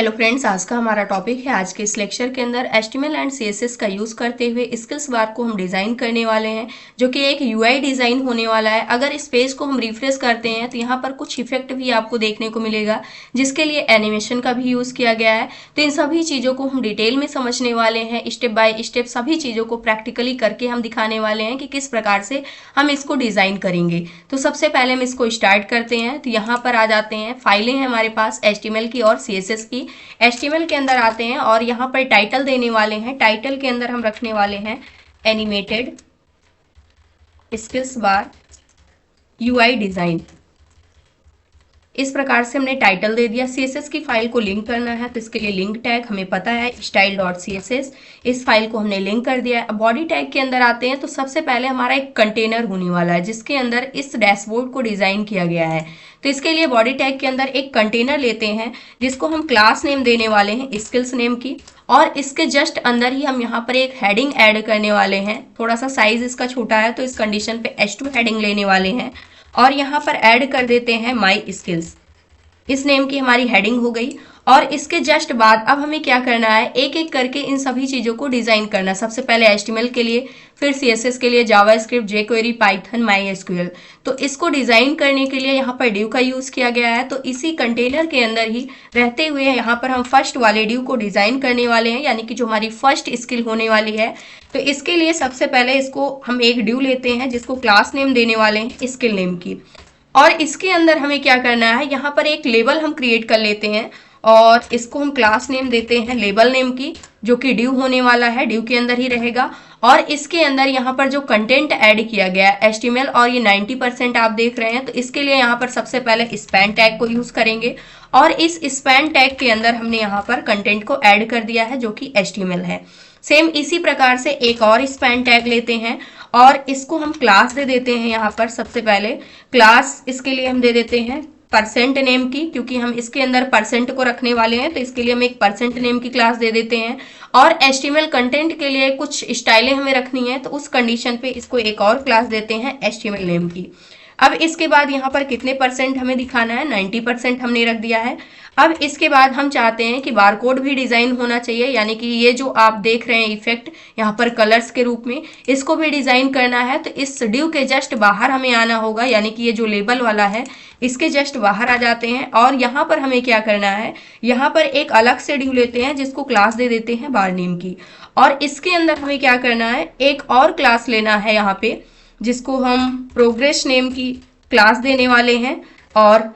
Hello friends, आज का हमारा टॉपिक है। आज के इस लेक्चर के अंदर HTML एंड CSS का यूज़ करते हुए स्किल्स बार को हम डिज़ाइन करने वाले हैं, जो कि एक UI डिज़ाइन होने वाला है। अगर इस पेज को हम रिफ्रेश करते हैं तो यहाँ पर कुछ इफेक्ट भी आपको देखने को मिलेगा, जिसके लिए एनिमेशन का भी यूज़ किया गया है। तो इन सभी चीज़ों को हम डिटेल में समझने वाले हैं, स्टेप बाय स्टेप सभी चीज़ों को प्रैक्टिकली करके हम दिखाने वाले हैं कि किस प्रकार से हम इसको डिज़ाइन करेंगे। तो सबसे पहले हम इसको स्टार्ट करते हैं। तो यहाँ पर आ जाते हैं, फाइलें हैं हमारे पास HTML की और CSS की। HTML के अंदर आते हैं और यहाँ पर टाइटल देने वाले हैं। टाइटल के अंदर हम रखने वाले हैं एनिमेटेड स्किल्स बार UI डिज़ाइन। इस प्रकार से हमने टाइटल दे दिया। CSS की फाइल को लिंक करना है, तो इसके लिए लिंक टैग हमें पता है style.css, इस फाइल को हमने लिंक कर दिया है। अब बॉडी टैग के अंदर आते हैं, तो सबसे पहले हमारा एक कंटेनर होने वाला है जिसके अंदर इस डैशबोर्ड को डिज़ाइन किया गया है। तो इसके लिए बॉडी टैग के अंदर एक कंटेनर लेते हैं जिसको हम क्लास नेम देने वाले हैं स्किल्स नेम की, और इसके जस्ट अंदर ही हम यहाँ पर एक हेडिंग ऐड करने वाले हैं। थोड़ा सा साइज इसका छोटा है तो इस कंडीशन पे H2 हेडिंग लेने वाले हैं और यहाँ पर ऐड कर देते हैं माई स्किल्स। इस नेम की हमारी हेडिंग हो गई। और इसके जस्ट बाद अब हमें क्या करना है, एक एक करके इन सभी चीज़ों को डिज़ाइन करना। सबसे पहले HTML के लिए, फिर CSS के लिए जावास्क्रिप्ट, jQuery, पाइथन, MySQL। तो इसको डिज़ाइन करने के लिए यहाँ पर div का यूज़ किया गया है। तो इसी कंटेनर के अंदर ही रहते हुए यहाँ पर हम फर्स्ट वाले div को डिज़ाइन करने वाले हैं, यानी कि जो हमारी फर्स्ट स्किल होने वाली है। तो इसके लिए सबसे पहले इसको हम एक div लेते हैं जिसको क्लास नेम देने वाले हैं स्किल नेम की, और इसके अंदर हमें क्या करना है, यहाँ पर एक लेबल हम क्रिएट कर लेते हैं और इसको हम क्लास नेम देते हैं लेबल नेम की, जो कि div होने वाला है, div के अंदर ही रहेगा। और इसके अंदर यहाँ पर जो कंटेंट ऐड किया गया है HTML, और ये 90% आप देख रहे हैं, तो इसके लिए यहाँ पर सबसे पहले स्पैन टैग को यूज़ करेंगे और इस स्पैन टैग के अंदर हमने यहाँ पर कंटेंट को ऐड कर दिया है जो कि HTML है। सेम इसी प्रकार से एक और स्पैन टैग लेते हैं और इसको हम क्लास दे देते हैं। यहाँ पर सबसे पहले क्लास इसके लिए हम दे देते हैं परसेंट नेम की, क्योंकि हम इसके अंदर परसेंट को रखने वाले हैं, तो इसके लिए हम एक परसेंट नेम की क्लास दे देते हैं। और HTML कंटेंट के लिए कुछ स्टाइलें हमें रखनी है, तो उस कंडीशन पे इसको एक और क्लास देते हैं HTML नेम की। अब इसके बाद यहाँ पर कितने परसेंट हमें दिखाना है, 90% हमने रख दिया है। अब इसके बाद हम चाहते हैं कि बारकोड भी डिज़ाइन होना चाहिए, यानी कि ये जो आप देख रहे हैं इफेक्ट यहाँ पर कलर्स के रूप में, इसको भी डिज़ाइन करना है। तो इस div के जस्ट बाहर हमें आना होगा, यानी कि ये जो लेबल वाला है इसके जस्ट बाहर आ जाते हैं। और यहाँ पर हमें क्या करना है, यहाँ पर एक अलग से div लेते हैं जिसको क्लास दे देते हैं बार नेम की, और इसके अंदर हमें क्या करना है, एक और क्लास लेना है यहाँ पे जिसको हम प्रोग्रेस नेम की क्लास देने वाले हैं। और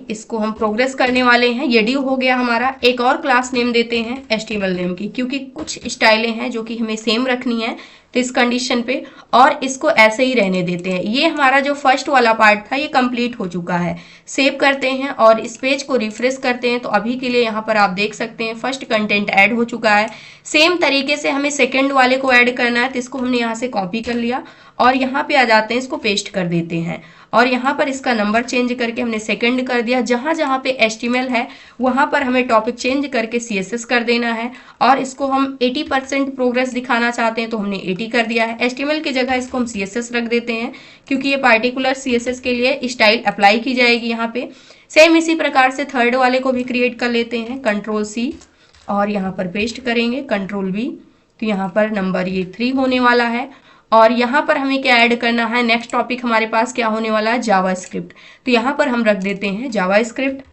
इसको हम प्रोग्रेस करने वाले हैं। ये div हो गया हमारा। एक और क्लास नेम देते हैं HTML नेम की, क्योंकि कुछ स्टाइलें हैं जो कि हमें सेम रखनी है, तो इस कंडीशन पे, और इसको ऐसे ही रहने देते हैं। ये हमारा जो फर्स्ट वाला पार्ट था ये कंप्लीट हो चुका है। सेव करते हैं और इस पेज को रिफ्रेश करते हैं, तो अभी के लिए यहाँ पर आप देख सकते हैं फर्स्ट कंटेंट ऐड हो चुका है। सेम तरीके से हमें सेकेंड वाले को ऐड करना है, तो इसको हमने यहाँ से कॉपी कर लिया और यहाँ पे आ जाते हैं, इसको पेस्ट कर देते हैं और यहाँ पर इसका नंबर चेंज करके हमने सेकंड कर दिया। जहाँ जहाँ पे HTML है वहाँ पर हमें टॉपिक चेंज करके CSS कर देना है, और इसको हम 80% प्रोग्रेस दिखाना चाहते हैं तो हमने 80 कर दिया है। HTML की जगह इसको हम CSS रख देते हैं, क्योंकि ये पार्टिकुलर CSS के लिए स्टाइल अप्लाई की जाएगी यहाँ पे। सेम इसी प्रकार से थर्ड वाले को भी क्रिएट कर लेते हैं, Ctrl+C और यहाँ पर पेस्ट करेंगे, Ctrl+V। तो यहाँ पर नंबर ये 3 होने वाला है। और यहाँ पर हमें क्या ऐड करना है, नेक्स्ट टॉपिक हमारे पास क्या होने वाला है, जावास्क्रिप्ट। तो यहाँ पर हम रख देते हैं जावास्क्रिप्ट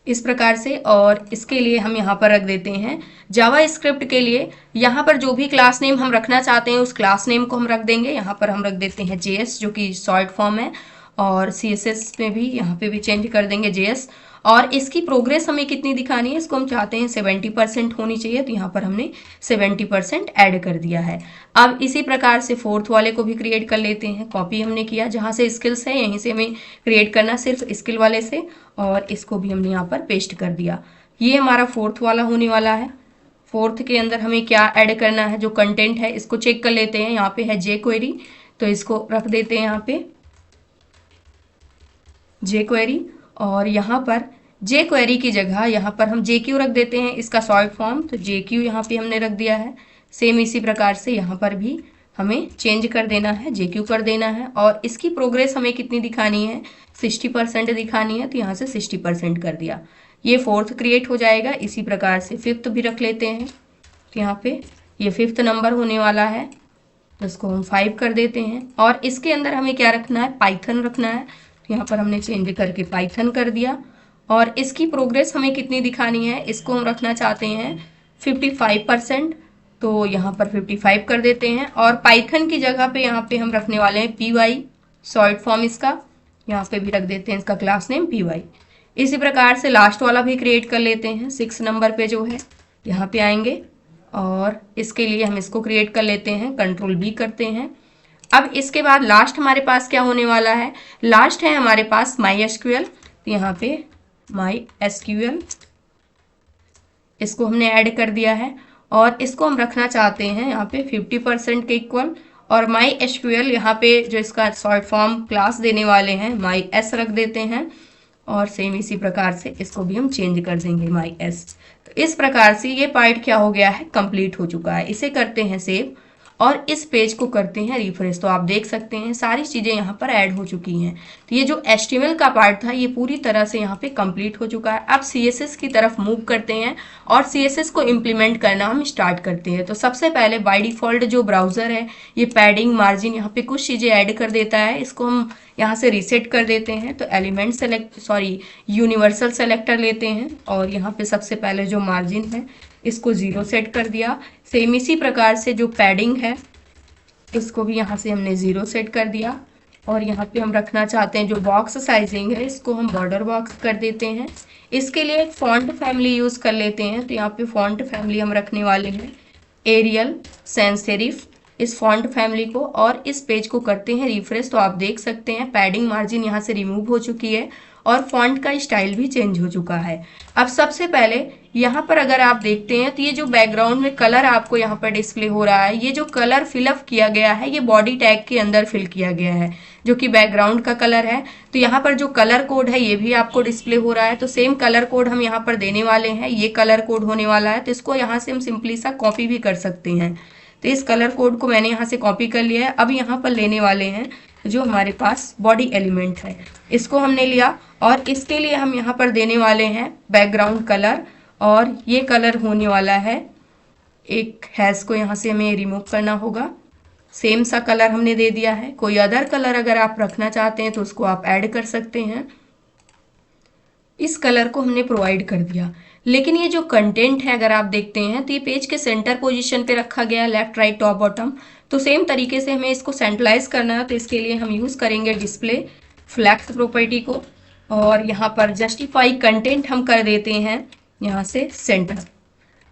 इस प्रकार से, और इसके लिए हम यहाँ पर रख देते हैं जावास्क्रिप्ट के लिए यहाँ पर जो भी क्लास नेम हम रखना चाहते हैं उस क्लास नेम को हम रख देंगे। यहाँ पर हम रख देते हैं JS, जो कि शॉर्ट फॉर्म है, और CSS में भी यहाँ पे भी चेंज कर देंगे JS। और इसकी प्रोग्रेस हमें कितनी दिखानी है, इसको हम चाहते हैं 70% होनी चाहिए, तो यहाँ पर हमने 70% ऐड कर दिया है। अब इसी प्रकार से फोर्थ वाले को भी क्रिएट कर लेते हैं। कॉपी हमने किया, जहाँ से स्किल्स है यहीं से हमें क्रिएट करना सिर्फ स्किल वाले से, और इसको भी हमने यहाँ पर पेस्ट कर दिया। ये हमारा फोर्थ वाला होने वाला है। फोर्थ के अंदर हमें क्या ऐड करना है, जो कंटेंट है इसको चेक कर लेते हैं। यहाँ पे है jQuery, तो इसको रख देते हैं यहाँ पे jQuery, और यहाँ पर jQuery की जगह यहाँ पर हम JQ रख देते हैं, इसका शॉर्ट फॉर्म, तो JQ यहाँ पे हमने रख दिया है। सेम इसी प्रकार से यहाँ पर भी हमें चेंज कर देना है, JQ कर देना है। और इसकी प्रोग्रेस हमें कितनी दिखानी है, 60% दिखानी है, तो यहाँ से 60% कर दिया। ये फोर्थ क्रिएट हो जाएगा। इसी प्रकार से फिफ्थ भी रख लेते हैं, तो यहाँ पे ये फिफ्थ नंबर होने वाला है, तो इसको हम 5 कर देते हैं। और इसके अंदर हमें क्या रखना है, पाइथन रखना है, तो यहाँ पर हमने चेंज करके पाइथन कर दिया। और इसकी प्रोग्रेस हमें कितनी दिखानी है, इसको हम रखना चाहते हैं 55%, तो यहाँ पर 55 कर देते हैं। और पाइथन की जगह पे यहाँ पे हम रखने वाले हैं PY, शॉर्ट फॉर्म इसका, यहाँ पे भी रख देते हैं इसका क्लास नेम PY। इसी प्रकार से लास्ट वाला भी क्रिएट कर लेते हैं, 6 नंबर पे जो है, यहाँ पे आएंगे और इसके लिए हम इसको क्रिएट कर लेते हैं, Ctrl+B करते हैं। अब इसके बाद लास्ट हमारे पास क्या होने वाला है, लास्ट है हमारे पास MySQL, तो यहाँ पे MySQL इसको हमने ऐड कर दिया है और इसको हम रखना चाहते हैं यहाँ पे 50% के इक्वल। और MySQL यहाँ पे जो इसका शॉर्ट फॉर्म क्लास देने वाले हैं MyS रख देते हैं। और सेम इसी प्रकार से इसको भी हम चेंज कर देंगे MyS। तो इस प्रकार से ये पार्ट क्या हो गया है, कंप्लीट हो चुका है। इसे करते हैं सेव और इस पेज को करते हैं रिफ्रेश। तो आप देख सकते हैं सारी चीज़ें यहाँ पर ऐड हो चुकी हैं। तो ये जो HTML का पार्ट था ये पूरी तरह से यहाँ पे कंप्लीट हो चुका है। अब CSS की तरफ मूव करते हैं और CSS को इम्प्लीमेंट करना हम स्टार्ट करते हैं। तो सबसे पहले बाय डिफ़ॉल्ट जो ब्राउज़र है ये पैडिंग, मार्जिन, यहाँ पे कुछ चीज़ें ऐड कर देता है। इसको हम यहाँ से रीसेट कर देते हैं। तो एलिमेंट सेलेक्ट यूनिवर्सल सेलेक्टर लेते हैं और यहाँ पे सबसे पहले जो मार्जिन है इसको 0 सेट कर दिया। सेम इसी प्रकार से जो पैडिंग है इसको भी यहाँ से हमने 0 सेट कर दिया। और यहाँ पे हम रखना चाहते हैं जो बॉक्स साइजिंग है इसको हम बॉर्डर बॉक्स कर देते हैं। इसके लिए एक फॉन्ट फैमिली यूज़ कर लेते हैं। तो यहाँ पे फॉन्ट फैमिली हम रखने वाले हैं एरियल सैंस सेरिफ, इस फॉन्ट फैमिली को। और इस पेज को करते हैं रिफ्रेश। तो आप देख सकते हैं पैडिंग, मार्जिन यहाँ से रिमूव हो चुकी है और फॉन्ट का स्टाइल भी चेंज हो चुका है। अब सबसे पहले यहाँ पर अगर आप देखते हैं तो ये जो बैकग्राउंड में कलर आपको यहाँ पर डिस्प्ले हो रहा है, ये जो कलर फिलअप किया गया है ये बॉडी टैग के अंदर फिल किया गया है जो कि बैकग्राउंड का कलर है। तो यहाँ पर जो कलर कोड है ये भी आपको डिस्प्ले हो रहा है। तो सेम कलर कोड हम यहाँ पर देने वाले हैं, ये कलर कोड होने वाला है। तो इसको यहाँ से हम सिंपली सा कॉपी भी कर सकते हैं। तो इस कलर कोड को मैंने यहाँ से कॉपी कर लिया है। अब यहाँ पर लेने वाले हैं जो हमारे पास बॉडी एलिमेंट है, इसको हमने लिया और इसके लिए हम यहाँ पर देने वाले हैं बैकग्राउंड कलर। और ये कलर होने वाला है, एक हैश को यहाँ से हमें रिमूव करना होगा। सेम सा कलर हमने दे दिया है। कोई अदर कलर अगर आप रखना चाहते हैं तो उसको आप ऐड कर सकते हैं। इस कलर को हमने प्रोवाइड कर दिया। लेकिन ये जो कंटेंट है अगर आप देखते हैं तो ये पेज के सेंटर पोजीशन पे रखा गया, लेफ्ट राइट टॉप बॉटम। तो सेम तरीके से हमें इसको सेंट्रलाइज करना है। तो इसके लिए हम यूज़ करेंगे डिस्प्ले फ्लैक्स प्रॉपर्टी को और यहाँ पर जस्टिफाई कंटेंट हम कर देते हैं यहाँ से सेंटर।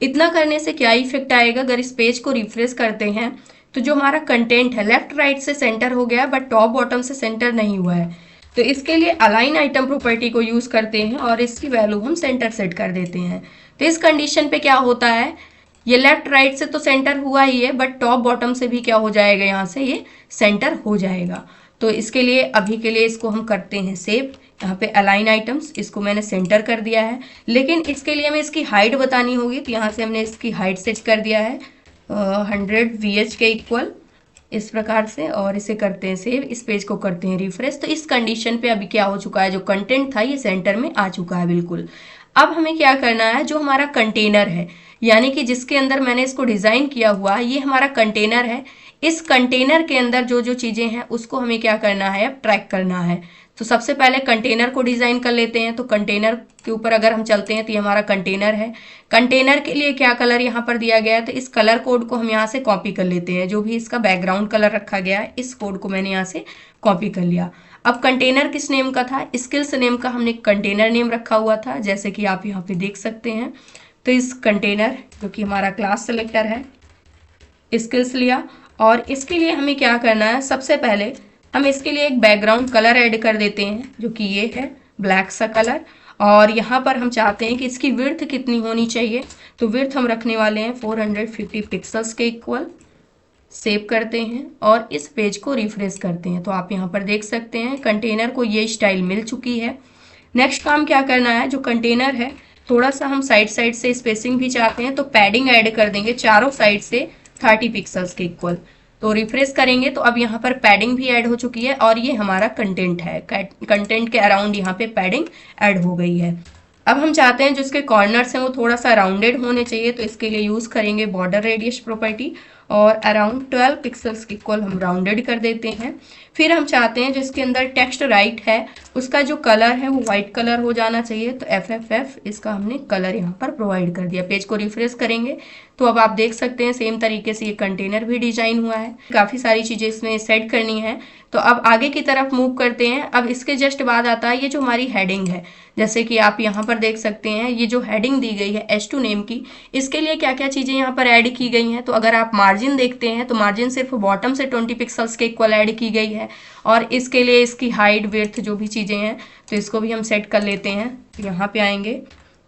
इतना करने से क्या इफेक्ट आएगा, अगर इस पेज को रिफ्रेश करते हैं तो जो हमारा कंटेंट है लेफ्ट राइट से सेंटर हो गया बट टॉप बॉटम से सेंटर नहीं हुआ है। तो इसके लिए अलाइन आइटम प्रॉपर्टी को यूज़ करते हैं और इसकी वैल्यू हम सेंटर सेट कर देते हैं। तो इस कंडीशन पे क्या होता है, ये लेफ्ट राइट से तो सेंटर हुआ ही है बट टॉप बॉटम से भी क्या हो जाएगा, यहाँ से ये सेंटर हो जाएगा। तो इसके लिए अभी के लिए इसको हम करते हैं सेव। यहाँ पे अलाइन आइटम्स, इसको मैंने सेंटर कर दिया है। लेकिन इसके लिए हमें इसकी हाइट बतानी होगी। तो यहाँ से हमने इसकी हाइट सेट कर दिया है 100 VH के इक्वल, इस प्रकार से। और इसे करते हैं सेव, इस पेज को करते हैं रिफ्रेश। तो इस कंडीशन पे अभी क्या हो चुका है, जो कंटेंट था ये सेंटर में आ चुका है बिल्कुल। अब हमें क्या करना है, जो हमारा कंटेनर है यानी कि जिसके अंदर मैंने इसको डिज़ाइन किया हुआ है ये हमारा कंटेनर है। इस कंटेनर के अंदर जो जो चीज़ें हैं उसको हमें क्या करना है, अब ट्रैक करना है। तो सबसे पहले कंटेनर को डिज़ाइन कर लेते हैं। तो कंटेनर के ऊपर अगर हम चलते हैं तो ये हमारा कंटेनर है। कंटेनर के लिए क्या कलर यहाँ पर दिया गया है, तो इस कलर कोड को हम यहाँ से कॉपी कर लेते हैं। जो भी इसका बैकग्राउंड कलर रखा गया है इस कोड को मैंने यहाँ से कॉपी कर लिया। अब कंटेनर किस नेम का था, स्किल्स नेम का हमने कंटेनर नेम रखा हुआ था, जैसे कि आप यहाँ पे देख सकते हैं। तो इस कंटेनर जो कि हमारा क्लास सेलेक्टर है, स्किल्स लिया। और इसके लिए हमें क्या करना है, सबसे पहले हम इसके लिए एक बैकग्राउंड कलर ऐड कर देते हैं जो कि ये है ब्लैक सा कलर। और यहाँ पर हम चाहते हैं कि इसकी विड्थ कितनी होनी चाहिए, तो विड्थ हम रखने वाले हैं 450 पिक्सल्स के इक्वल। सेव करते हैं और इस पेज को रिफ्रेश करते हैं। तो आप यहाँ पर देख सकते हैं कंटेनर को ये स्टाइल मिल चुकी है। नेक्स्ट काम क्या करना है, जो कंटेनर है थोड़ा सा हम साइड साइड से स्पेसिंग भी चाहते हैं तो पैडिंग ऐड कर देंगे चारों साइड से 30 पिक्सल्स के इक्वल। तो रिफ्रेश करेंगे तो अब यहाँ पर पैडिंग भी ऐड हो चुकी है और ये हमारा कंटेंट है। कंटेंट के अराउंड यहाँ पे पैडिंग ऐड हो गई है। अब हम चाहते हैं जो इसके कॉर्नर्स हैं वो थोड़ा सा राउंडेड होने चाहिए, तो इसके लिए यूज़ करेंगे बॉर्डर रेडियस प्रॉपर्टी और अराउंड 12 पिक्सल्स के इक्वल हम राउंडेड कर देते हैं। फिर हम चाहते हैं जो इसके अंदर टेक्स्ट राइट है उसका जो कलर है वो वाइट कलर हो जाना चाहिए, तो FFF इसका हमने कलर यहाँ पर प्रोवाइड कर दिया। पेज को रिफ्रेश करेंगे तो अब आप देख सकते हैं सेम तरीके से ये कंटेनर भी डिजाइन हुआ है। काफ़ी सारी चीज़ें इसमें सेट करनी है, तो अब आगे की तरफ मूव करते हैं। अब इसके जस्ट बाद आता है ये जो हमारी हेडिंग है, जैसे कि आप यहाँ पर देख सकते हैं ये जो हेडिंग दी गई है H2 नेम की, इसके लिए क्या क्या चीज़ें यहाँ पर ऐड की गई हैं। तो अगर आप मार्जिन देखते हैं तो मार्जिन सिर्फ बॉटम से 20 पिक्सल्स के इक्वल ऐड की गई है, और इसके लिए इसकी हाइट विड्थ जो भी चीज़ें हैं तो इसको भी हम सेट कर लेते हैं। यहाँ पे आएंगे,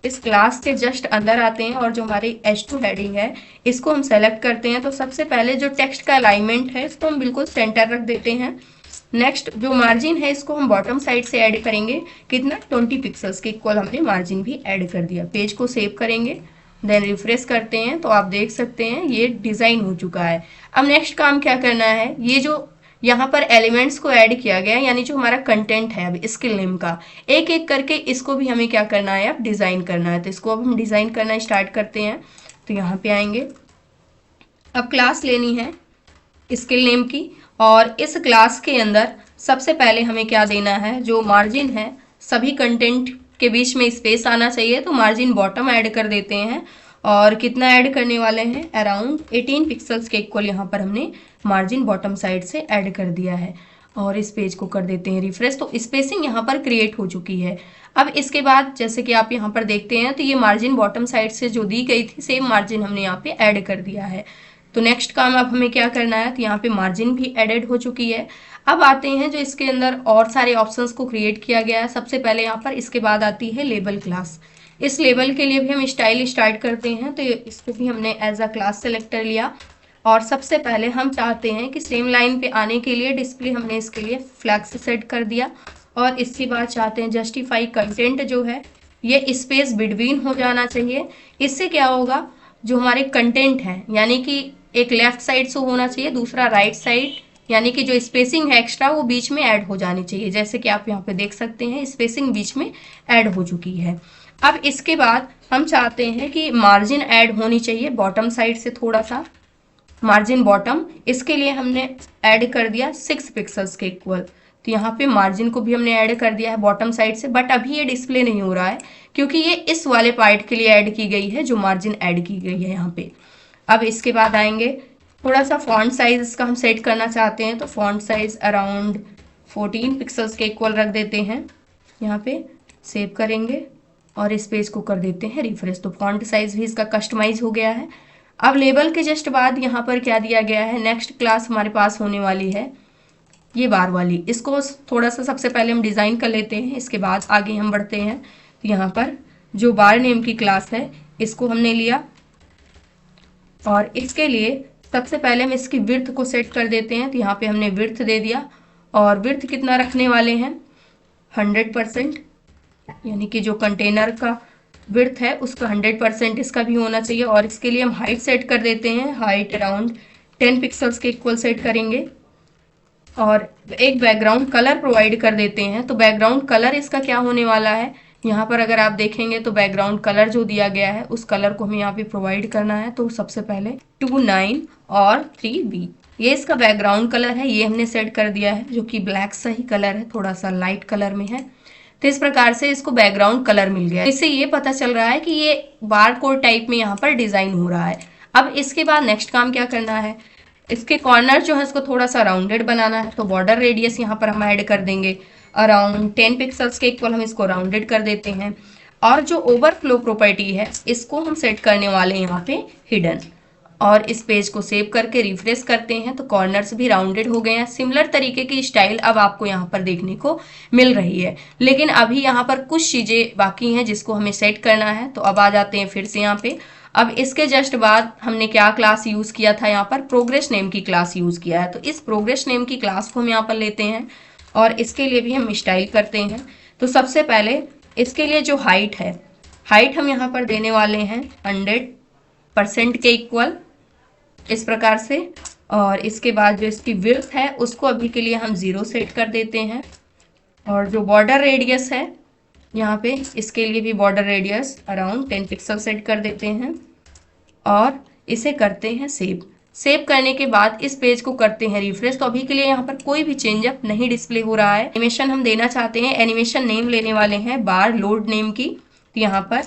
इस क्लास के जस्ट अंदर आते हैं और जो हमारी H2 हेडिंग है इसको हम सेलेक्ट करते हैं। तो सबसे पहले जो टेक्स्ट का अलाइनमेंट है इसको हम बिल्कुल सेंटर रख देते हैं। नेक्स्ट जो मार्जिन है इसको हम बॉटम साइड से ऐड करेंगे, कितना 20 पिक्सल्स के इक्वल हमने मार्जिन भी ऐड कर दिया। पेज को सेव करेंगे, देन रिफ्रेश करते हैं तो आप देख सकते हैं ये डिज़ाइन हो चुका है। अब नेक्स्ट काम क्या करना है, ये जो यहाँ पर एलिमेंट्स को ऐड किया गया यानी जो हमारा कंटेंट है अब स्किल नेम का, एक एक करके इसको भी हमें क्या करना है, अब डिज़ाइन करना है। तो इसको अब हम डिज़ाइन करना स्टार्ट करते हैं। तो यहाँ पे आएंगे, अब क्लास लेनी है स्किल नेम की, और इस क्लास के अंदर सबसे पहले हमें क्या देना है, जो मार्जिन है सभी कंटेंट के बीच में स्पेस आना चाहिए, तो मार्जिन बॉटम ऐड कर देते हैं। और कितना ऐड करने वाले हैं, अराउंड 18 पिक्सल्स के इक्वल यहाँ पर हमने मार्जिन बॉटम साइड से ऐड कर दिया है। और इस पेज को कर देते हैं रिफ्रेश, तो स्पेसिंग यहाँ पर क्रिएट हो चुकी है। अब इसके बाद जैसे कि आप यहाँ पर देखते हैं तो ये मार्जिन बॉटम साइड से जो दी गई थी सेम मार्जिन हमने यहाँ पे ऐड कर दिया है। तो नेक्स्ट काम अब हमें क्या करना है, तो यहाँ पे मार्जिन भी एडेड हो चुकी है। अब आते हैं जो इसके अंदर और सारे ऑप्शंस को क्रिएट किया गया है। सबसे पहले यहाँ पर इसके बाद आती है लेबल क्लास। इस लेबल के लिए भी हम स्टाइल स्टार्ट करते हैं, तो इसको भी हमने एज अ क्लास सेलेक्ट कर लिया। और सबसे पहले हम चाहते हैं कि सेम लाइन पे आने के लिए डिस्प्ले हमने इसके लिए फ्लैग से सेट कर दिया। और इसके बाद चाहते हैं जस्टिफाई कंटेंट जो है ये स्पेस बिटवीन हो जाना चाहिए। इससे क्या होगा, जो हमारे कंटेंट है यानी कि एक लेफ्ट साइड से होना चाहिए, दूसरा राइट साइड, यानी कि जो स्पेसिंग है एक्स्ट्रा वो बीच में ऐड हो जानी चाहिए। जैसे कि आप यहाँ पे देख सकते हैं स्पेसिंग बीच में ऐड हो चुकी है। अब इसके बाद हम चाहते हैं कि मार्जिन ऐड होनी चाहिए बॉटम साइड से, थोड़ा सा मार्जिन बॉटम, इसके लिए हमने ऐड कर दिया 6 पिक्सल्स के इक्वल। तो यहाँ पे मार्जिन को भी हमने ऐड कर दिया है बॉटम साइड से, बट अभी ये डिस्प्ले नहीं हो रहा है क्योंकि ये इस वाले पार्ट के लिए ऐड की गई है जो मार्जिन ऐड की गई है यहाँ पे। अब इसके बाद आएंगे, थोड़ा सा फॉन्ट साइज इसका हम सेट करना चाहते हैं, तो फॉन्ट साइज अराउंड 14 पिक्सल्स के इक्वल रख देते हैं। यहाँ पे सेव करेंगे और इस पेज को कर देते हैं रिफ्रेश, तो फॉन्ट साइज भी इसका कस्टमाइज हो गया है। अब लेबल के जस्ट बाद यहाँ पर क्या दिया गया है, नेक्स्ट क्लास हमारे पास होने वाली है ये बार वाली, इसको थोड़ा सा सबसे पहले हम डिज़ाइन कर लेते हैं, इसके बाद आगे हम बढ़ते हैं। तो यहाँ पर जो बार नेम की क्लास है इसको हमने लिया और इसके लिए सबसे पहले हम इसकी विड्थ को सेट कर देते हैं। तो यहाँ पे हमने विड्थ दे दिया और विड्थ कितना रखने वाले हैं, 100%, यानी कि जो कंटेनर का विड्थ है उसका 100% इसका भी होना चाहिए। और इसके लिए हम हाइट सेट कर देते हैं, हाइट अराउंड 10 पिक्सल्स के इक्वल सेट करेंगे और एक बैकग्राउंड कलर प्रोवाइड कर देते हैं। तो बैकग्राउंड कलर इसका क्या होने वाला है, यहाँ पर अगर आप देखेंगे तो बैकग्राउंड कलर जो दिया गया है उस कलर को हमें यहाँ पे प्रोवाइड करना है। तो सबसे पहले 29 और 3B ये इसका बैकग्राउंड कलर है, ये हमने सेट कर दिया है, जो कि ब्लैक सा ही कलर है, थोड़ा सा लाइट कलर में है। तो इस प्रकार से इसको बैकग्राउंड कलर मिल गया, इससे ये पता चल रहा है कि ये बार कोड टाइप में यहाँ पर डिजाइन हो रहा है। अब इसके बाद नेक्स्ट काम क्या करना है, इसके कॉर्नर जो है इसको थोड़ा सा राउंडेड बनाना है। तो बॉर्डर रेडियस यहाँ पर हम ऐड कर देंगे अराउंड 10 पिक्सल्स के इक्वल, हम इसको राउंडेड कर देते हैं। और जो ओवरफ्लो प्रॉपर्टी है इसको हम सेट करने वाले हैं यहाँ पे हिडन। और इस पेज को सेव करके रिफ्रेश करते हैं तो कॉर्नर्स भी राउंडेड हो गए हैं। सिमिलर तरीके की स्टाइल अब आपको यहाँ पर देखने को मिल रही है, लेकिन अभी यहाँ पर कुछ चीज़ें बाकी हैं जिसको हमें सेट करना है। तो अब आ जाते हैं फिर से यहाँ पे। अब इसके जस्ट बाद हमने क्या क्लास यूज़ किया था, यहाँ पर प्रोग्रेस नेम की क्लास यूज़ किया है। तो इस प्रोग्रेस नेम की क्लास को हम यहाँ पर लेते हैं और इसके लिए भी हम स्टाइल करते हैं। तो सबसे पहले इसके लिए जो हाइट है, हाइट हम यहाँ पर देने वाले हैं 100% के इक्वल, इस प्रकार से। और इसके बाद जो इसकी विड्थ है उसको अभी के लिए हम 0 सेट कर देते हैं। और जो बॉर्डर रेडियस है यहाँ पे, इसके लिए भी border radius around 10 pixel set कर देते हैं और इसे करते हैं सेव। सेव करने के बाद इस पेज को करते हैं रिफ्रेश। तो अभी के लिए यहाँ पर कोई भी चेंजअप नहीं डिस्प्ले हो रहा है। एनिमेशन हम देना चाहते हैं, एनिमेशन नेम लेने वाले हैं बार लोड नेम की। तो यहाँ पर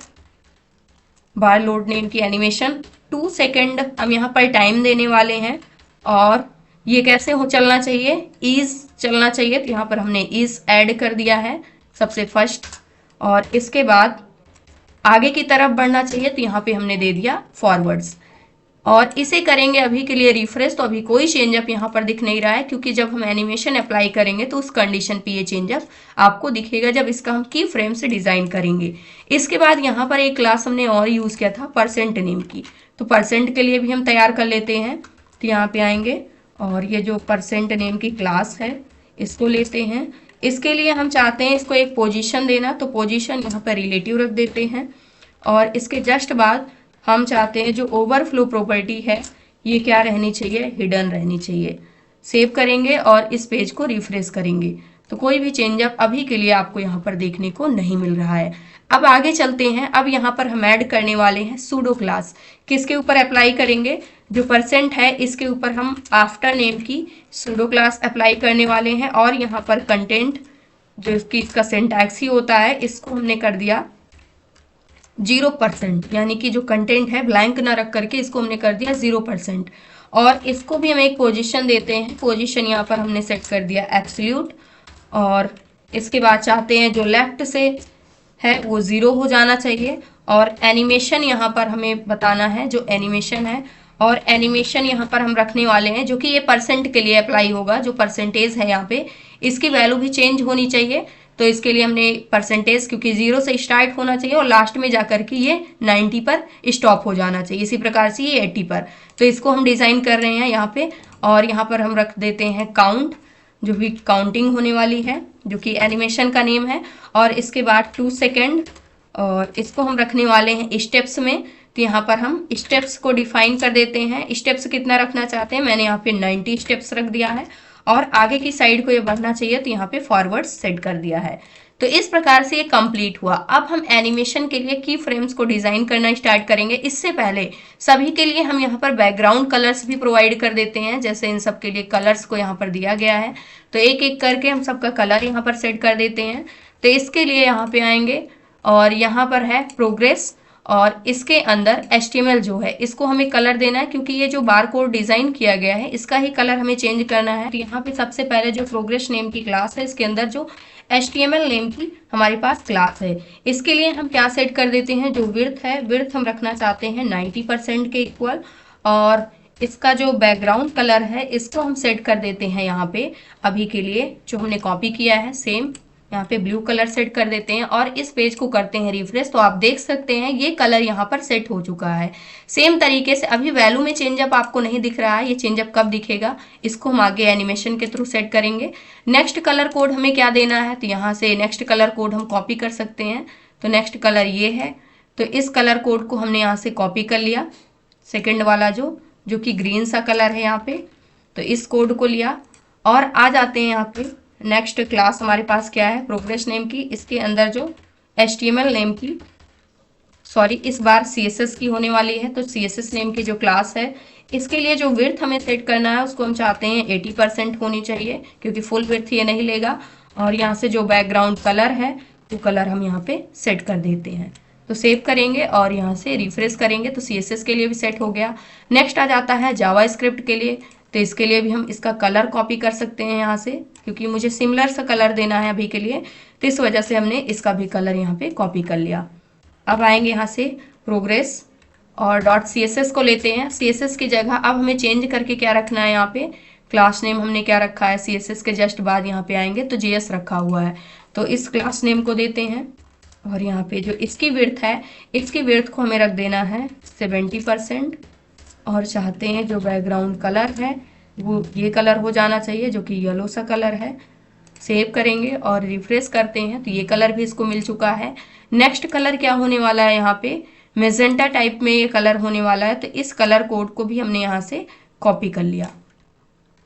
बार लोड नेम की एनिमेशन 2 सेकेंड हम यहाँ पर टाइम देने वाले हैं। और ये कैसे हो चलना चाहिए, ईज चलना चाहिए। तो यहाँ पर हमने ईज ऐड कर दिया है सबसे फर्स्ट। और इसके बाद आगे की तरफ बढ़ना चाहिए, तो यहाँ पे हमने दे दिया फॉरवर्ड्स। और इसे करेंगे अभी के लिए रिफ्रेश। तो अभी कोई चेंजअप यहाँ पर दिख नहीं रहा है, क्योंकि जब हम एनिमेशन अप्लाई करेंगे तो उस कंडीशन पे ये चेंजअप आपको दिखेगा जब इसका हम की फ्रेम से डिजाइन करेंगे। इसके बाद यहाँ पर एक क्लास हमने और यूज किया था परसेंट नेम की। तो परसेंट के लिए भी हम तैयार कर लेते हैं। तो यहाँ पे आएंगे और ये जो परसेंट नेम की क्लास है इसको लेते हैं। इसके लिए हम चाहते हैं इसको एक पोजीशन देना, तो पोजीशन यहाँ पर रिलेटिव रख देते हैं। और इसके जस्ट बाद हम चाहते हैं जो ओवरफ्लो प्रॉपर्टी है ये क्या रहनी चाहिए, हिडन रहनी चाहिए। सेव करेंगे और इस पेज को रिफ्रेश करेंगे तो कोई भी चेंजअप अभी के लिए आपको यहाँ पर देखने को नहीं मिल रहा है। अब आगे चलते हैं। अब यहाँ पर हम ऐड करने वाले हैं सूडो क्लास। किसके ऊपर अप्लाई करेंगे, जो परसेंट है इसके ऊपर हम आफ्टर नेम की सूडो क्लास अप्लाई करने वाले हैं। और यहाँ पर कंटेंट जो इसका सिंटैक्स ही होता है इसको हमने कर दिया 0%, यानी कि जो कंटेंट है ब्लैंक ना रख करके इसको हमने कर दिया 0%। और इसको भी हम एक पोजीशन देते हैं। पोजीशन यहाँ पर हमने सेट कर दिया एब्सोल्यूट। और इसके बाद चाहते हैं जो लेफ्ट से है वो 0 हो जाना चाहिए। और एनिमेशन यहाँ पर हमें बताना है जो एनिमेशन है। और एनिमेशन यहाँ पर हम रखने वाले हैं जो कि ये परसेंट के लिए अप्लाई होगा। जो परसेंटेज है यहाँ पे इसकी वैल्यू भी चेंज होनी चाहिए। तो इसके लिए हमने परसेंटेज, क्योंकि 0 से स्टार्ट होना चाहिए और लास्ट में जाकर के ये 90 पर स्टॉप हो जाना चाहिए। इसी प्रकार से ये 80 पर। तो इसको हम डिज़ाइन कर रहे हैं यहाँ पे। और यहाँ पर हम रख देते हैं काउंट, जो भी काउंटिंग होने वाली है, जो कि एनिमेशन का नेम है। और इसके बाद 2 सेकेंड, और इसको हम रखने वाले हैं स्टेप्स में। तो यहाँ पर हम स्टेप्स को डिफाइन कर देते हैं। स्टेप्स कितना रखना चाहते हैं, मैंने यहाँ पे 90 स्टेप्स रख दिया है। और आगे की साइड को ये बढ़ना चाहिए, तो यहाँ पे फॉरवर्ड सेट कर दिया है। तो इस प्रकार से ये कंप्लीट हुआ। अब हम एनिमेशन के लिए की फ्रेम्स को डिजाइन करना स्टार्ट करेंगे। इससे पहले सभी के लिए हम यहाँ पर बैकग्राउंड कलर्स भी प्रोवाइड कर देते हैं। जैसे इन सब के लिए कलर्स को यहाँ पर दिया गया है, तो एक एक करके हम सबका कलर यहाँ पर सेट कर देते हैं। तो इसके लिए यहाँ पे आएंगे और यहाँ पर है प्रोग्रेस। और इसके अंदर HTML जो है इसको हमें कलर देना है, क्योंकि ये जो बार कोड डिजाइन किया गया है इसका ही कलर हमें चेंज करना है। तो यहाँ पे सबसे पहले जो प्रोग्रेस नेम की क्लास है इसके अंदर जो HTML नेम की हमारे पास क्लास है, इसके लिए हम क्या सेट कर देते हैं, जो विड्थ है, विड्थ हम रखना चाहते हैं 90% के इक्वल। और इसका जो बैकग्राउंड कलर है इसको हम सेट कर देते हैं यहाँ पे अभी के लिए जो हमने कॉपी किया है सेम, यहाँ पे ब्लू कलर सेट कर देते हैं। और इस पेज को करते हैं रिफ्रेश। तो आप देख सकते हैं ये कलर यहाँ पर सेट हो चुका है। सेम तरीके से अभी वैल्यू में चेंजअप आपको नहीं दिख रहा है, ये चेंजअप कब दिखेगा इसको हम आगे एनिमेशन के थ्रू सेट करेंगे। नेक्स्ट कलर कोड हमें क्या देना है, तो यहाँ से नेक्स्ट कलर कोड हम कॉपी कर सकते हैं। तो नेक्स्ट कलर ये है, तो इस कलर कोड को हमने यहाँ से कॉपी कर लिया, सेकेंड वाला जो कि ग्रीन सा कलर है यहाँ पे। तो इस कोड को लिया और आ जाते हैं यहाँ पे नेक्स्ट क्लास हमारे पास क्या है, प्रोग्रेस नेम की। इसके अंदर जो HTML नेम की, सॉरी इस बार CSS की होने वाली है। तो CSS नेम की जो क्लास है इसके लिए जो विड्थ हमें सेट करना है उसको हम चाहते हैं 80% होनी चाहिए, क्योंकि फुल विड्थ ये नहीं लेगा। और यहाँ से जो बैकग्राउंड कलर है वो कलर हम यहाँ पे सेट कर देते हैं। तो सेव करेंगे और यहाँ से रिफ्रेश करेंगे तो CSS के लिए भी सेट हो गया। नेक्स्ट आ जाता है जावास्क्रिप्ट के लिए। तो इसके लिए भी हम इसका कलर कॉपी कर सकते हैं यहाँ से, क्योंकि मुझे सिमिलर सा कलर देना है अभी के लिए, तो इस वजह से हमने इसका भी कलर यहाँ पे कॉपी कर लिया। अब आएंगे यहाँ से प्रोग्रेस और .css को लेते हैं। CSS की जगह अब हमें चेंज करके क्या रखना है, यहाँ पे क्लास नेम हमने क्या रखा है, CSS के जस्ट बाद यहाँ पे आएंगे तो JS रखा हुआ है। तो इस क्लास नेम को देते हैं और यहाँ पे जो इसकी विड्थ है इसकी विड्थ को हमें रख देना है 70%। और चाहते हैं जो बैकग्राउंड कलर है वो ये कलर हो जाना चाहिए, जो कि येलो सा कलर है। सेव करेंगे और रिफ्रेश करते हैं तो ये कलर भी इसको मिल चुका है। नेक्स्ट कलर क्या होने वाला है, यहाँ पे मेजेंटा टाइप में ये कलर होने वाला है। तो इस कलर कोड को भी हमने यहाँ से कॉपी कर लिया।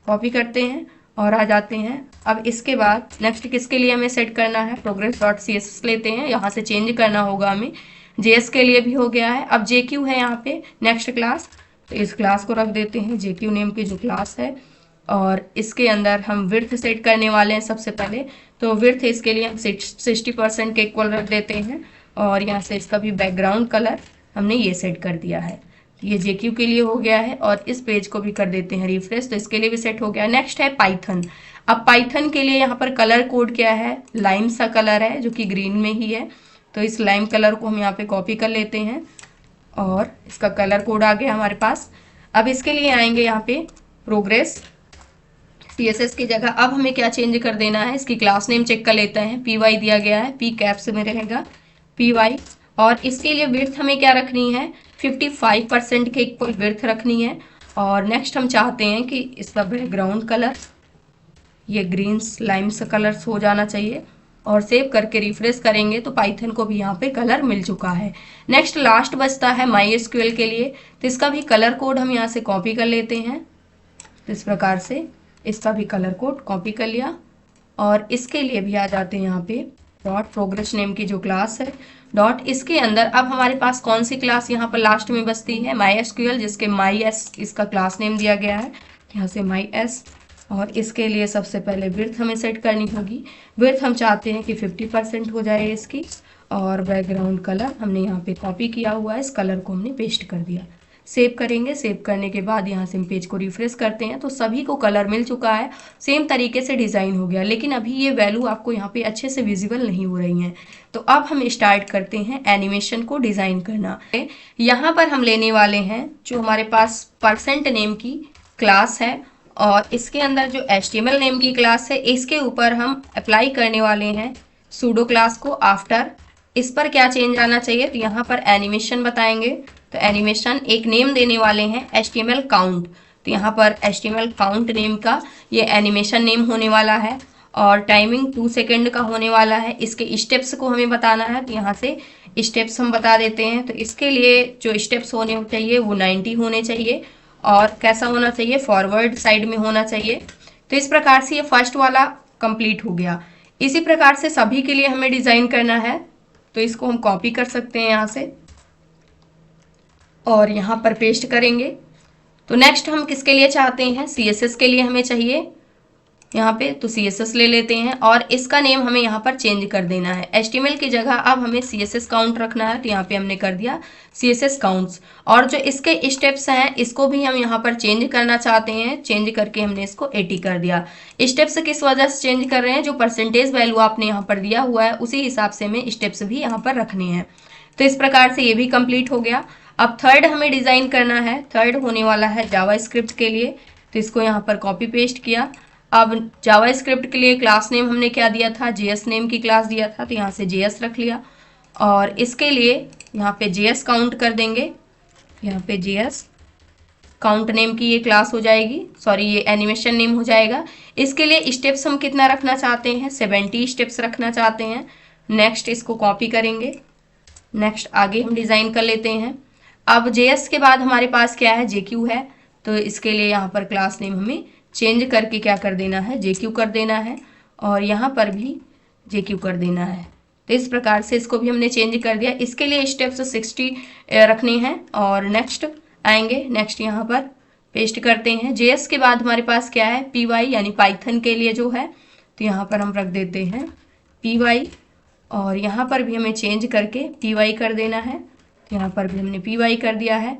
कॉपी करते हैं और आ जाते हैं। अब इसके बाद नेक्स्ट किसके लिए हमें सेट करना है, progress.css लेते हैं, यहाँ से चेंज करना होगा हमें। JS के लिए भी हो गया है। अब JQ है यहाँ पे नेक्स्ट क्लास, तो इस क्लास को रख देते हैं JQ नेम की जो क्लास है। और इसके अंदर हम विड्थ सेट करने वाले हैं सबसे पहले। तो विड्थ इसके लिए हम 60% के इक्वल रख देते हैं। और यहाँ से इसका भी बैकग्राउंड कलर हमने ये सेट कर दिया है। ये JQ के लिए हो गया है। और इस पेज को भी कर देते हैं रिफ्रेश, तो इसके लिए भी सेट हो गया। नेक्स्ट है पाइथन। अब पाइथन के लिए यहाँ पर कलर कोड क्या है, लाइम सा कलर है जो कि ग्रीन में ही है। तो इस लाइम कलर को हम यहाँ पे कॉपी कर लेते हैं और इसका कलर कोड आ गया हमारे पास। अब इसके लिए आएंगे यहाँ पे प्रोग्रेस CSS की जगह अब हमें क्या चेंज कर देना है, इसकी क्लास नेम चेक कर लेते हैं। PY दिया गया है, P कैप्स में रहेगा PY। और इसके लिए विड्थ हमें क्या रखनी है, 55% के इक्वल विड्थ रखनी है। और नेक्स्ट हम चाहते हैं कि इसका बैकग्राउंड कलर ये ग्रीन लाइम सा कलर्स हो जाना चाहिए। और सेव करके रिफ्रेश करेंगे तो पाइथन को भी यहाँ पे कलर मिल चुका है। नेक्स्ट लास्ट बचता है MySQL के लिए, तो इसका भी कलर कोड हम यहाँ से कॉपी कर लेते हैं। तो इस प्रकार से इसका भी कलर कोड कॉपी कर लिया। और इसके लिए भी आ जाते हैं यहाँ पे डॉट प्रोग्रेस नेम की जो क्लास है डॉट, इसके अंदर अब हमारे पास कौन सी क्लास यहाँ पर लास्ट में बचती है, MySQL, जिसके MyS इसका क्लास नेम दिया गया है, यहाँ से MyS। और इसके लिए सबसे पहले विड्थ हमें सेट करनी होगी। विड्थ हम चाहते हैं कि 50% हो जाए इसकी। और बैकग्राउंड कलर हमने यहाँ पे कॉपी किया हुआ है, इस कलर को हमने पेस्ट कर दिया। सेव करेंगे, सेव करने के बाद यहाँ से हम पेज को रिफ्रेश करते हैं तो सभी को कलर मिल चुका है, सेम तरीके से डिज़ाइन हो गया। लेकिन अभी ये वैल्यू आपको यहाँ पे अच्छे से विजिबल नहीं हो रही हैं। तो अब हम स्टार्ट करते हैं एनिमेशन को डिज़ाइन करना। यहाँ पर हम लेने वाले हैं जो हमारे पास परसेंट नेम की क्लास है और इसके अंदर जो HTML नेम की क्लास है इसके ऊपर हम अप्लाई करने वाले हैं सूडो क्लास को आफ्टर। इस पर क्या चेंज आना चाहिए, तो यहाँ पर एनिमेशन बताएंगे। तो एनिमेशन एक नेम देने वाले हैं HTML काउंट, तो यहाँ पर HTML काउंट नेम का ये एनिमेशन नेम होने वाला है। और टाइमिंग 2 सेकेंड का होने वाला है। इसके स्टेप्स को हमें बताना है, तो यहाँ से स्टेप्स हम बता देते हैं। तो इसके लिए जो स्टेप्स होने चाहिए वो 90 होने चाहिए। और कैसा होना चाहिए, फॉरवर्ड साइड में होना चाहिए। तो इस प्रकार से ये फर्स्ट वाला कंप्लीट हो गया। इसी प्रकार से सभी के लिए हमें डिज़ाइन करना है, तो इसको हम कॉपी कर सकते हैं यहाँ से और यहाँ पर पेस्ट करेंगे। तो नेक्स्ट हम किसके लिए चाहते हैं, CSS के लिए हमें चाहिए यहाँ पे, तो CSS ले लेते हैं और इसका नेम हमें यहाँ पर चेंज कर देना है। HTML की जगह अब हमें CSS काउंट रखना है, तो यहाँ पे हमने कर दिया CSS काउंट्स। और जो इसके स्टेप्स हैं इसको भी हम यहाँ पर चेंज करना चाहते हैं, चेंज करके हमने इसको 80 कर दिया। स्टेप्स किस वजह से चेंज कर रहे हैं, जो परसेंटेज वैल्यू आपने यहाँ पर दिया हुआ है उसी हिसाब से हमें स्टेप्स भी यहाँ पर रखने हैं। तो इस प्रकार से ये भी कंप्लीट हो गया। अब थर्ड हमें डिज़ाइन करना है, थर्ड होने वाला है जावास्क्रिप्ट के लिए। तो इसको यहाँ पर कॉपी पेस्ट किया। अब जावास्क्रिप्ट के लिए क्लास नेम हमने क्या दिया था, JS नेम की क्लास दिया था, तो यहाँ से JS रख लिया। और इसके लिए यहाँ पे JS काउंट कर देंगे, यहाँ पे JS काउंट नेम की ये क्लास हो जाएगी, सॉरी ये एनिमेशन नेम हो जाएगा। इसके लिए स्टेप्स हम कितना रखना चाहते हैं, 70 स्टेप्स रखना चाहते हैं। नेक्स्ट इसको कॉपी करेंगे, नेक्स्ट आगे हम डिज़ाइन कर लेते हैं। अब JS के बाद हमारे पास क्या है, JQ है। तो इसके लिए यहाँ पर क्लास नेम हमें चेंज करके क्या कर देना है, JQ कर देना है। और यहाँ पर भी JQ कर देना है। तो इस प्रकार से इसको भी हमने चेंज कर दिया। इसके लिए स्टेप्स 60 रखने हैं। और नेक्स्ट आएंगे, नेक्स्ट यहाँ पर पेस्ट करते हैं। JS के बाद हमारे पास क्या है, PY यानी पाइथन के लिए जो है, तो यहाँ पर हम रख देते हैं PY। और यहाँ पर भी हमें चेंज करके PY कर देना है, तो यहाँ पर भी हमने PY कर दिया है।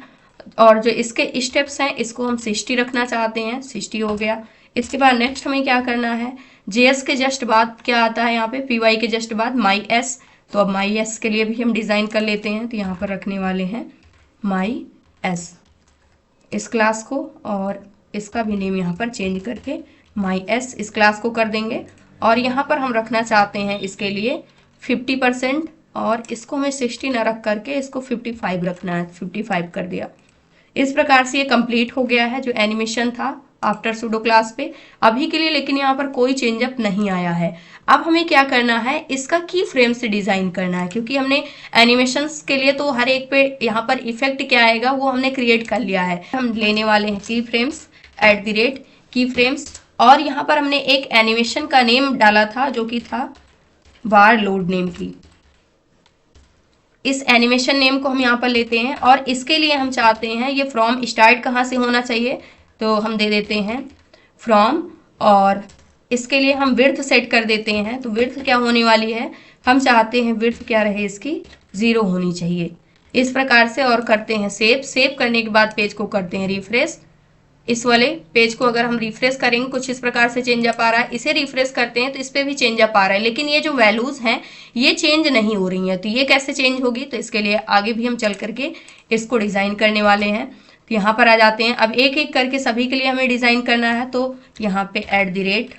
और जो इसके स्टेप्स हैं इसको हम 60 रखना चाहते हैं, 60 हो गया। इसके बाद नेक्स्ट हमें क्या करना है, JS के जस्ट बाद क्या आता है यहाँ पे, PY के जस्ट बाद MyS। तो अब MyS के लिए भी हम डिज़ाइन कर लेते हैं, तो यहाँ पर रखने वाले हैं MyS इस क्लास को। और इसका भी नेम यहाँ पर चेंज करके MyS इस क्लास को कर देंगे। और यहाँ पर हम रखना चाहते हैं इसके लिए 50%, और इसको हमें 60 ना रख करके इसको 55 रखना है, 55 कर दिया। इस प्रकार से ये कंप्लीट हो गया है जो एनिमेशन था आफ्टर सूडो क्लास पे अभी के लिए। लेकिन यहाँ पर कोई चेंजअप नहीं आया है। अब हमें क्या करना है, इसका की फ्रेम से डिज़ाइन करना है, क्योंकि हमने एनिमेशंस के लिए तो हर एक पे यहाँ पर इफेक्ट क्या आएगा वो हमने क्रिएट कर लिया है। हम लेने वाले हैं की फ्रेम्स @ की फ्रेम्स, और यहाँ पर हमने एक एनिमेशन का नेम डाला था जो कि था बार लोड नेम की। इस एनिमेशन नेम को हम यहाँ पर लेते हैं और इसके लिए हम चाहते हैं ये फ्रॉम स्टार्ट कहाँ से होना चाहिए, तो हम दे देते हैं फ्रॉम, और इसके लिए हम विड्थ सेट कर देते हैं। तो विड्थ क्या होने वाली है, हम चाहते हैं विड्थ क्या रहे इसकी 0 होनी चाहिए। इस प्रकार से और करते हैं सेव। सेव करने के बाद पेज को करते हैं रिफ्रेश। इस वाले पेज को अगर हम रिफ्रेश करेंगे कुछ इस प्रकार से चेंज अप आ रहा है। इसे रिफ्रेश करते हैं तो इस पर भी चेंज अप आ रहा है, लेकिन ये जो वैल्यूज हैं ये चेंज नहीं हो रही हैं। तो ये कैसे चेंज होगी, तो इसके लिए आगे भी हम चल करके इसको डिज़ाइन करने वाले हैं। तो यहाँ पर आ जाते हैं। अब एक एक करके सभी के लिए हमें डिज़ाइन करना है। तो यहाँ पे @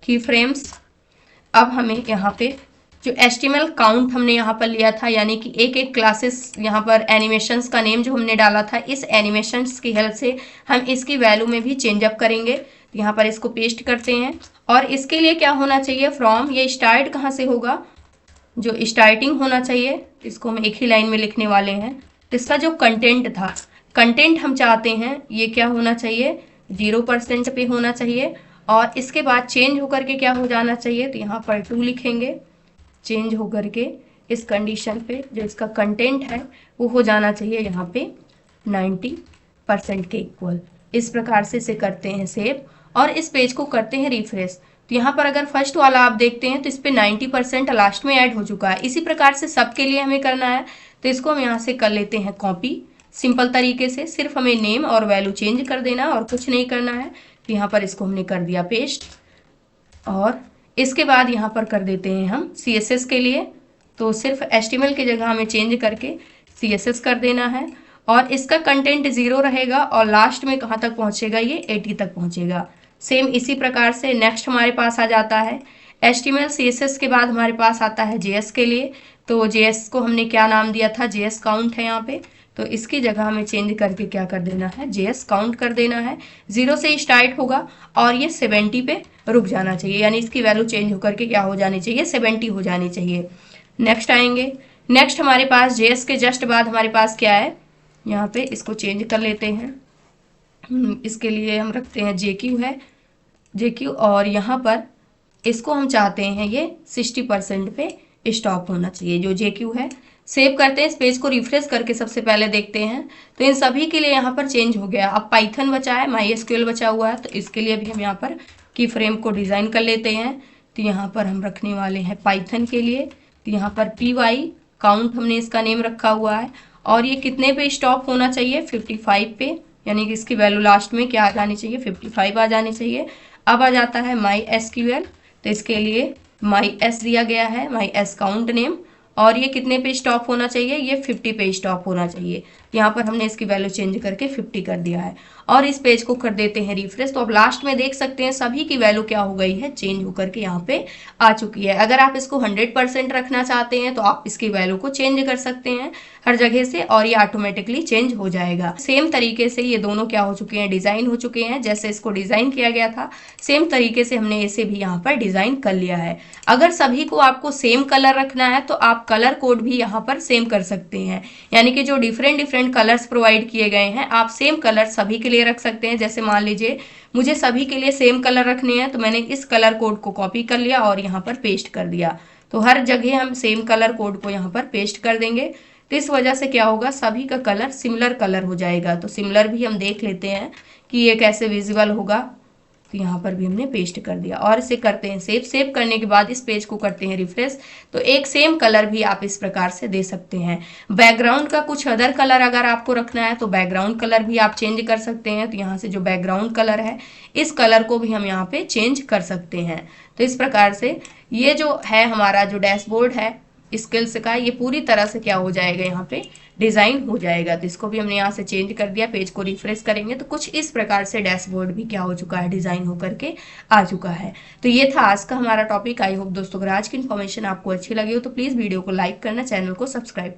की फ्रेम्स। अब हमें यहाँ पे जो HTML काउंट हमने यहाँ पर लिया था, यानी कि एक एक क्लासेस यहाँ पर एनिमेशंस का नेम जो हमने डाला था, इस एनिमेशंस की हेल्प से हम इसकी वैल्यू में भी चेंज अप करेंगे। तो यहाँ पर इसको पेस्ट करते हैं और इसके लिए क्या होना चाहिए, फ्रॉम, ये स्टार्ट कहाँ से होगा, जो स्टार्टिंग होना चाहिए, इसको हम एक ही लाइन में लिखने वाले हैं। तो इसका जो कंटेंट था, कंटेंट हम चाहते हैं ये क्या होना चाहिए, 0% पे होना चाहिए। और इसके बाद चेंज होकर के क्या हो जाना चाहिए, तो यहाँ पर 2 लिखेंगे। चेंज होकर के इस कंडीशन पे जो इसका कंटेंट है वो हो जाना चाहिए यहाँ पे 90% के इक्वल। इस प्रकार से इसे करते हैं सेव और इस पेज को करते हैं रिफ्रेश। तो यहाँ पर अगर फर्स्ट वाला आप देखते हैं तो इस पे 90% लास्ट में ऐड हो चुका है। इसी प्रकार से सबके लिए हमें करना है। तो इसको हम यहाँ से कर लेते हैं कॉपी, सिंपल तरीके से। सिर्फ हमें नेम और वैल्यू चेंज कर देना और कुछ नहीं करना है। तो यहाँ पर इसको हमने कर दिया पेस्ट और इसके बाद यहाँ पर कर देते हैं हम CSS के लिए। तो सिर्फ HTML की जगह हमें चेंज करके CSS कर देना है और इसका कंटेंट 0 रहेगा और लास्ट में कहाँ तक पहुँचेगा, ये 80 तक पहुँचेगा। सेम इसी प्रकार से नेक्स्ट हमारे पास आ जाता है HTML CSS के बाद हमारे पास आता है JS के लिए। तो JS को हमने क्या नाम दिया था, JS काउंट है यहाँ पे। तो इसकी जगह हमें चेंज करके क्या कर देना है, JS काउंट कर देना है। 0 से स्टार्ट होगा और ये 70 पे रुक जाना चाहिए, यानी इसकी वैल्यू चेंज होकर के क्या हो जानी चाहिए, 70 हो जानी चाहिए। नेक्स्ट आएंगे। नेक्स्ट हमारे पास JS के जस्ट बाद हमारे पास क्या है, यहाँ पे इसको चेंज कर लेते हैं। इसके लिए हम रखते हैं JQ है, JQ, और यहाँ पर इसको हम चाहते हैं ये 60% पे स्टॉप होना चाहिए जो JQ है। सेव करते हैं, इस पेज को रिफ्रेश करके सबसे पहले देखते हैं तो इन सभी के लिए यहाँ पर चेंज हो गया। अब पाइथन बचा है, MySQL बचा हुआ है। तो इसके लिए भी हम यहाँ पर की फ्रेम को डिज़ाइन कर लेते हैं। तो यहाँ पर हम रखने वाले हैं पाइथन के लिए। तो यहाँ पर PY काउंट हमने इसका नेम रखा हुआ है और ये कितने पे स्टॉप होना चाहिए, 55 पे, यानी कि इसकी वैल्यू लास्ट में क्या आ जानी चाहिए, 55 आ जानी चाहिए। अब आ जाता है MySQL। तो इसके लिए MyS दिया गया है, MyS काउंट नेम, और ये कितने पे स्टॉप होना चाहिए, ये 50 पे स्टॉप होना चाहिए। यहाँ पर हमने इसकी वैल्यू चेंज करके 50 कर दिया है और इस पेज को कर देते हैं रिफ्रेश। तो अब लास्ट में देख सकते हैं सभी की वैल्यू क्या हो गई है, चेंज होकर के यहाँ पे आ चुकी है। अगर आप इसको 100% रखना चाहते हैं तो आप इसकी वैल्यू को चेंज कर सकते हैं हर जगह से और ये ऑटोमेटिकली चेंज हो जाएगा। सेम तरीके से ये दोनों क्या हो चुके हैं, डिजाइन हो चुके हैं। जैसे इसको डिजाइन किया गया था सेम तरीके से हमने इसे भी यहाँ पर डिजाइन कर लिया है। अगर सभी को आपको सेम कलर रखना है तो आप कलर कोड भी यहाँ पर सेम कर सकते हैं, यानी कि जो डिफरेंट कलर्स प्रोवाइड किए गए हैं आप सेम कलर सभी के लिए रख सकते हैं। जैसे मान लीजिए मुझे सभी के लिए सेम कलर रखने हैं तो मैंने इस कलर कोड को कॉपी कर लिया और यहाँ पर पेस्ट कर दिया। तो हर जगह हम सेम कलर कोड को यहाँ पर पेस्ट कर देंगे। तो इस वजह से क्या होगा, सभी का कलर सिमिलर कलर हो जाएगा। तो सिमिलर भी हम देख लेते हैं कि ये कैसे विजिबल होगा। तो यहाँ पर भी हमने पेस्ट कर दिया और इसे करते हैं सेव। सेव करने के बाद इस पेज को करते हैं रिफ्रेश। तो एक सेम कलर भी आप इस प्रकार से दे सकते हैं। बैकग्राउंड का कुछ अदर कलर अगर आपको रखना है तो बैकग्राउंड कलर भी आप चेंज कर सकते हैं। तो यहाँ से जो बैकग्राउंड कलर है इस कलर को भी हम यहाँ पे चेंज कर सकते हैं। तो इस प्रकार से ये जो है हमारा जो डैशबोर्ड है स्किल्स का, ये पूरी तरह से क्या हो जाएगा, यहाँ पे डिजाइन हो जाएगा। तो इसको भी हमने यहाँ से चेंज कर दिया। पेज को रिफ्रेश करेंगे तो कुछ इस प्रकार से डैशबोर्ड भी क्या हो चुका है, डिजाइन होकर के आ चुका है। तो ये था आज का हमारा टॉपिक। आई होप दोस्तों अगर आज की इन्फॉर्मेशन आपको अच्छी लगी हो तो प्लीज वीडियो को लाइक करना, चैनल को सब्सक्राइब